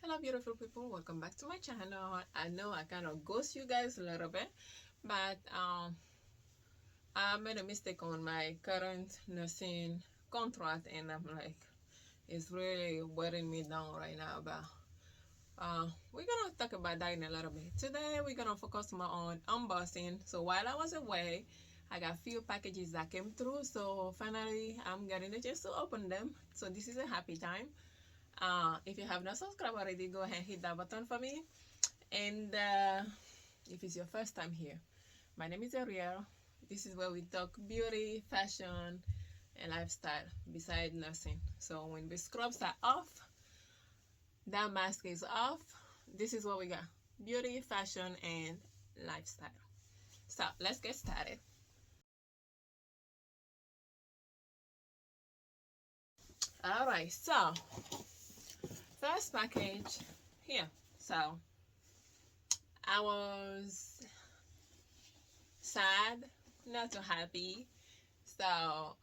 Hello beautiful people, welcome back to my channel. I know I kind of ghost you guys a little bit, but I made a mistake on my current nursing contract, and I'm like, it's really wearing me down right now. But we're gonna talk about that in a little bit. Today we're gonna focus more on unboxing. So while I was away, I got a few packages that came through, so finally I'm getting the chance to open them. So this is a happy time. If you have not subscribed already, go ahead and hit that button for me. And if it's your first time here, my name is Ariel. This is where we talk beauty, fashion, and lifestyle beside nursing. So when the scrubs are off, that mask is off, this is what we got: beauty, fashion, and lifestyle. So let's get started. All right, so first package here. So I was sad, not too happy. So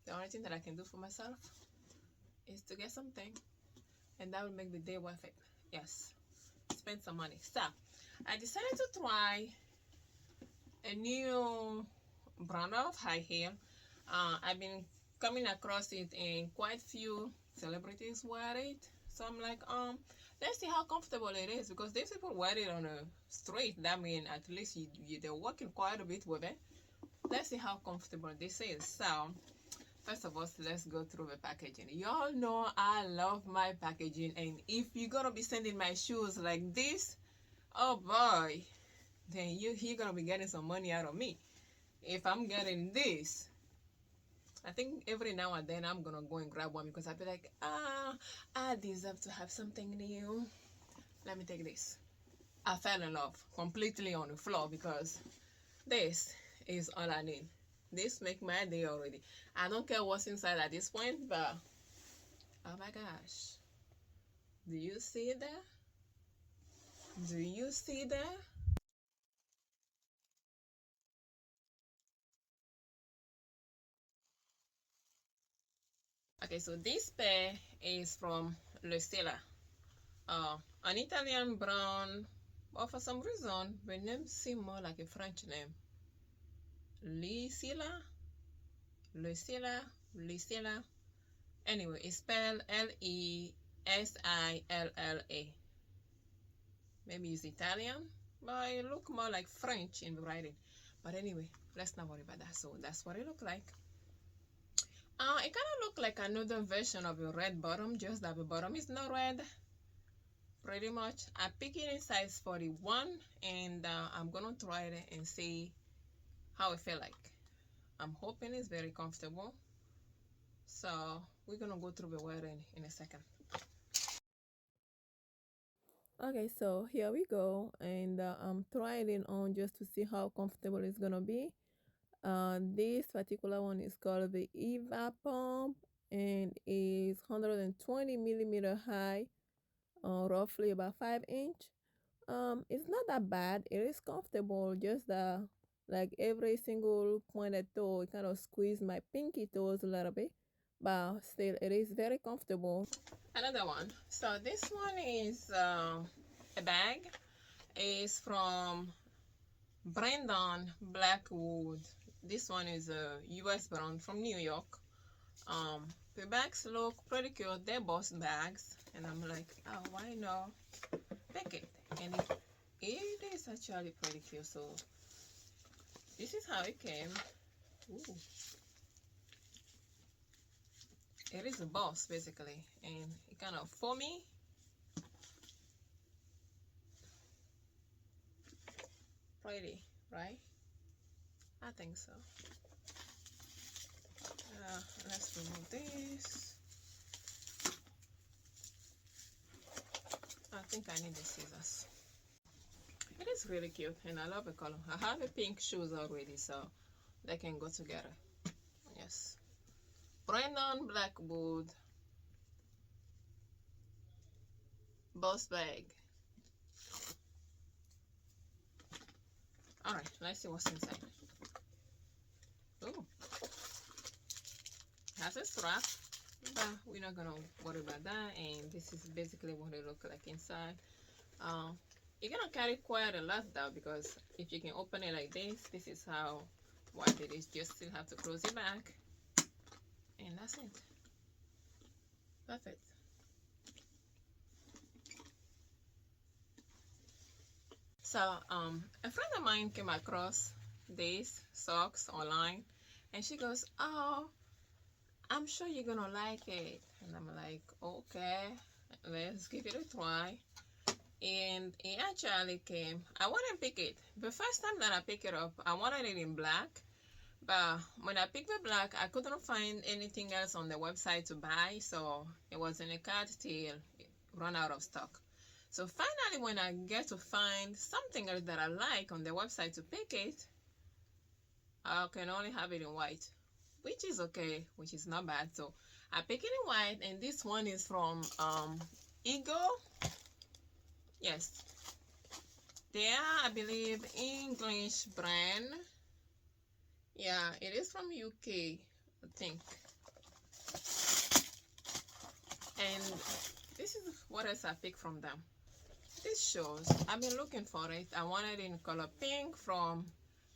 the only thing that I can do for myself is to get something, and that will make the day worth it. Yes, spend some money. So I decided to try a new brand of high heel. I've been coming across it, and quite few celebrities wear it. So I'm like, let's see how comfortable it is, because these people wear it on a street. That means at least they're working quite a bit with it. Let's see how comfortable this is. So first of all, let's go through the packaging. Y'all know I love my packaging, and if you're gonna be sending my shoes like this, oh boy, then you're gonna be getting some money out of me. If I'm getting this, I think every now and then I'm gonna go and grab one, because I'll be like, I deserve to have something new. Let me take this. I fell in love completely on the floor, because this is all I need. This make my day already. I don't care what's inside at this point, but oh my gosh, do you see that? Do you see that? Okay, so this pair is from LeSilla, an Italian brand, but for some reason the name seems more like a French name. LeSilla, LeSilla, LeSilla. Anyway, it's spelled Lesilla. Maybe it's Italian, but it look more like French in the writing. But anyway, let's not worry about that. So that's what it look like. It kind of look like another version of a red bottom, just that the bottom is not red. Pretty much. I pick it in size 41, and I'm gonna try it and see how it feel like. I'm hoping it's very comfortable. So we're gonna go through the wearing in a second. Okay, so here we go, and I'm trying it on just to see how comfortable it's gonna be. This particular one is called the Eva Pump, and is 120 millimeter high, roughly about 5 inch. It's not that bad. It is comfortable, just like every single pointed toe, it kind of squeeze my pinky toes a little bit, but still it is very comfortable. Another one. So this one is a bag. Is from Brandon Blackwood. This one is a US brand from New York. The bags look pretty cute. They're boss bags, and I'm like, oh, why not pick it? And it is actually pretty cute. So this is how it came. Ooh. It is a boss basically, and it kind of foamy. Pretty, right? I think so. Let's remove this. I think I need the scissors. It is really cute, and I love the color. I have a pink shoes already, so they can go together. Yes. Brandon Blackwood boss bag. All right, let's see what's inside. Ooh, has a strap. but we're not gonna worry about that. And this is basically what it looks like inside. um you're gonna carry quite a lot though, because if you can open it like this is how wide it is. You still have to close it back, and that's it. Perfect. So a friend of mine came across these socks online, and she goes, "Oh, I'm sure you're gonna like it." And I'm like, "Okay, let's give it a try." And it actually came. I want to pick it. The first time that I picked it up, I wanted it in black, but when I picked the black, I couldn't find anything else on the website to buy, so it was in a cart till it run out of stock. So finally, when I get to find something else that I like on the website to pick it, I can only have it in white, which is okay, which is not bad. So I pick it in white, and this one is from Ego. Yes, they are, I believe, English brand. Yeah, it is from UK, I think. And this is what else I picked from them. This shows, I've been looking for it. I wanted it in color pink from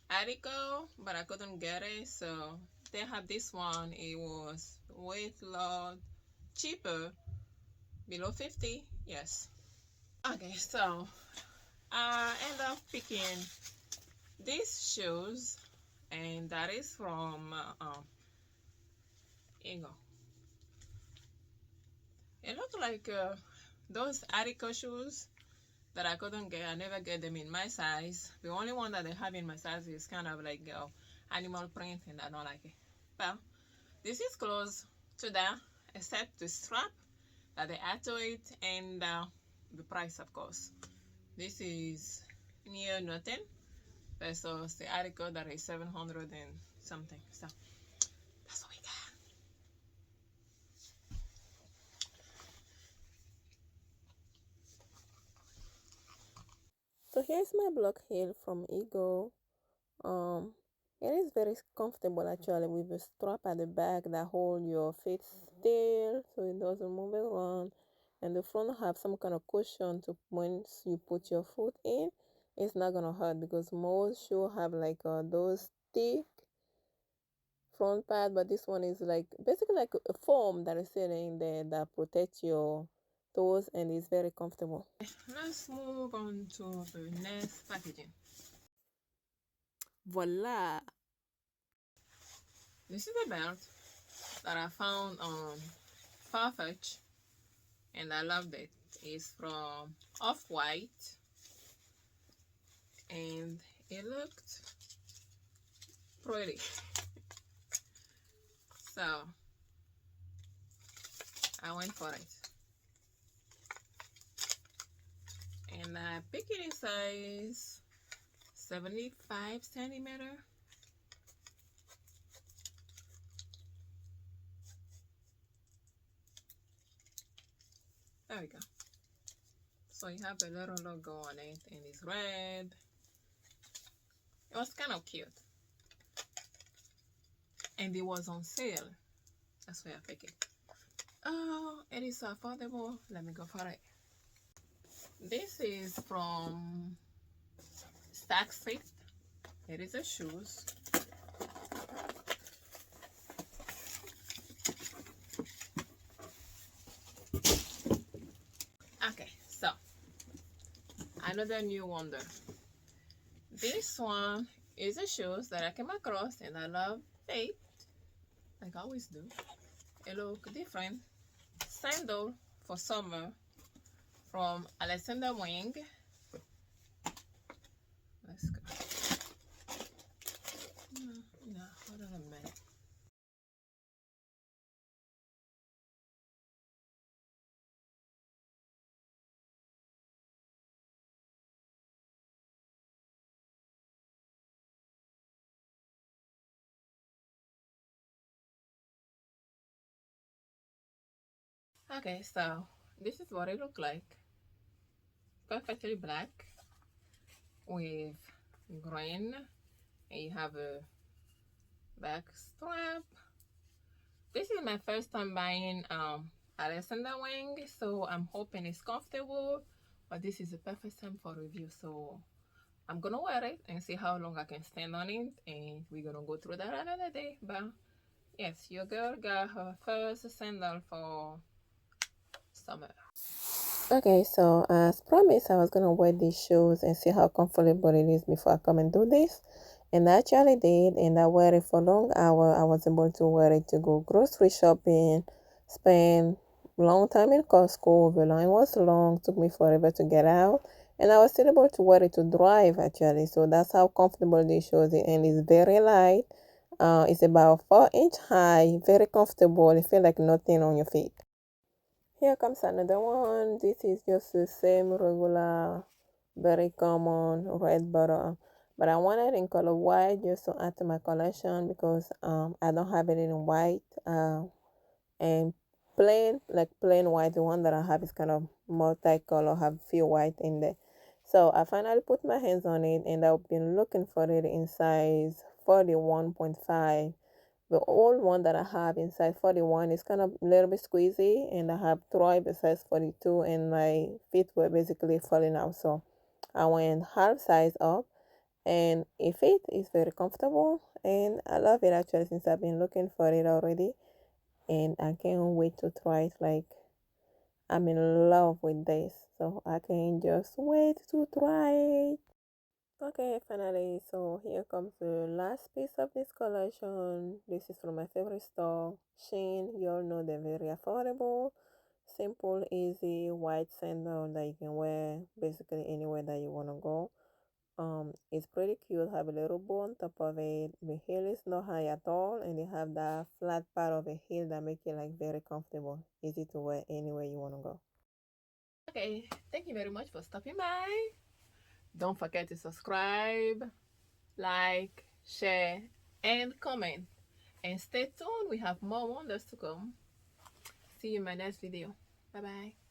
Arico, but I couldn't get it. So they have this one. It was weight load cheaper, below 50. Yes. Okay, so I end up picking these shoes, and that is from Ego. It looked like those Arico shoes that I couldn't get. I never get them in my size. The only one that they have in my size is kind of like animal print, and I don't like it. Well, this is close to that, except the strap that they add to it, and the price, of course. This is near nothing versus the article that is 700 and something. So that's what we got. So here's my block heel from Ego. Um, it is very comfortable actually, with a strap at the back that hold your feet still so it doesn't move around. And the front have some kind of cushion to once you put your foot in, it's not gonna hurt, because most shoes have like those thick front pad, but this one is like basically like a foam that is sitting there that protects your toes, and is very comfortable. Let's move on to the next packaging. Voila! This is a belt that I found on Farfetch, and I loved it. It's from Off-White, and it looked pretty. So I went for it, and I picked it in size 75 centimeter. There we go. So you have a little logo on it, and it's red. It was kind of cute, and it was on sale. That's why I picked it. Oh, it is affordable. Let me go for it. This is from Saks Fit. It is a shoes. Okay, so another new wonder. This one is a shoes that I came across, and I love it, like I always do. It look different. Sandal for summer from Wang. Let's go. No, hold on a minute. Okay, so this is what it look like. Perfectly black with green, and you have a back strap this is my first time buying a LeSilla Wang, so I'm hoping it's comfortable. But this is the perfect time for review, so I'm gonna wear it and see how long I can stand on it, and we're gonna go through that another day. But yes, your girl got her first sandal for summer. Okay, so as promised, I was gonna wear these shoes and see how comfortable it is before I come and do this. And I actually did, and I wear it for long hour. I was able to wear it to go grocery shopping, spend long time in Costco. The line was long, took me forever to get out. And I was still able to wear it to drive actually. So that's how comfortable these shoes is, and it's very light. It's about 4-inch high, very comfortable. It feels like nothing on your feet. Here comes another one. This is just the same regular, very common red bottom. But I want it in color white just to add to my collection because I don't have it in white. And plain, like plain white, the one that I have is kind of multicolor, have few white in there. So I finally put my hands on it, and I've been looking for it in size 41.5. The old one that I have in size 41 is kind of a little bit squeezy, and I have tried the size 42, and my feet were basically falling out. So I went half size up, and it fit is very comfortable, and I love it actually since I've been looking for it already, and I can't wait to try it. Like, I'm in love with this, so I can't just wait to try it. Okay, finally, so here comes the last piece of this collection. This is from my favorite store, Shein. You all know they're very affordable, simple, easy, white sandal that you can wear basically anywhere that you want to go. It's pretty cute, have a little bow on top of it. The heel is not high at all, and they have that flat part of the heel that make it like very comfortable, easy to wear anywhere you want to go. Okay, thank you very much for stopping by. Don't forget to subscribe, like, share, and comment. And stay tuned, we have more wonders to come. See you in my next video. Bye bye.